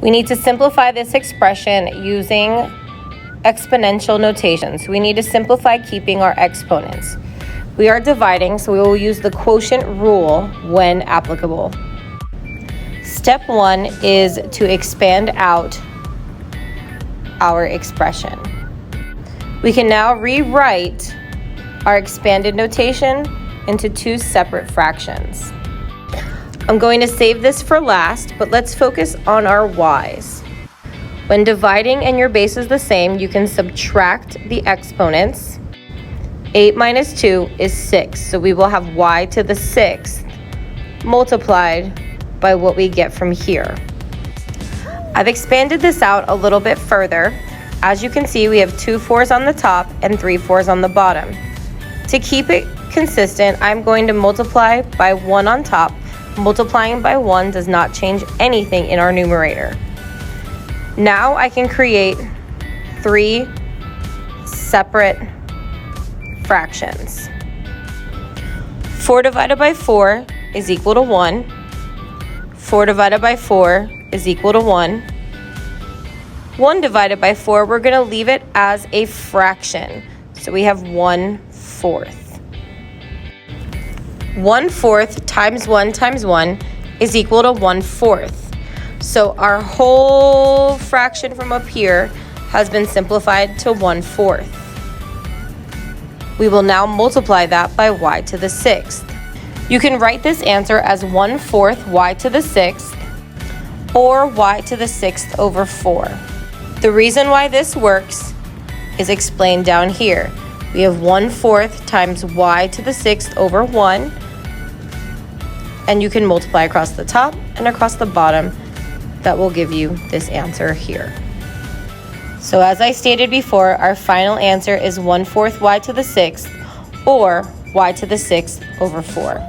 We need to simplify this expression using exponential notation. So we need to simplify keeping our exponents. We are dividing, so we will use the quotient rule when applicable. Step 1 is to expand out our expression. We can now rewrite our expanded notation into two separate fractions. I'm going to save this for last, but let's focus on our y's. When dividing and your base is the same, you can subtract the exponents. 8 minus 2 is 6, so we will have y to the 6th multiplied by what we get from here. I've expanded this out a little bit further. As you can see, we have 2 4s on the top and 3 4s on the bottom. To keep it consistent, I'm going to multiply by 1 on top. Multiplying by 1 does not change anything in our numerator. Now I can create 3 separate fractions. 4 divided by 4 is equal to 1. 4 divided by 4 is equal to 1. 1 divided by 4, we're going to leave it as a fraction. So we have 1/4. 1/4 times 1 times 1 is equal to 1/4. So our whole fraction from up here has been simplified to 1/4. We will now multiply that by y to the 6th. You can write this answer as 1/4 y to the 6th or y to the 6th over 4. The reason why this works is explained down here. We have 1/4 times y to the 6th over 1, and you can multiply across the top and across the bottom. That will give you this answer here. So as I stated before, our final answer is 1/4 y to the 6th or y to the 6th over 4.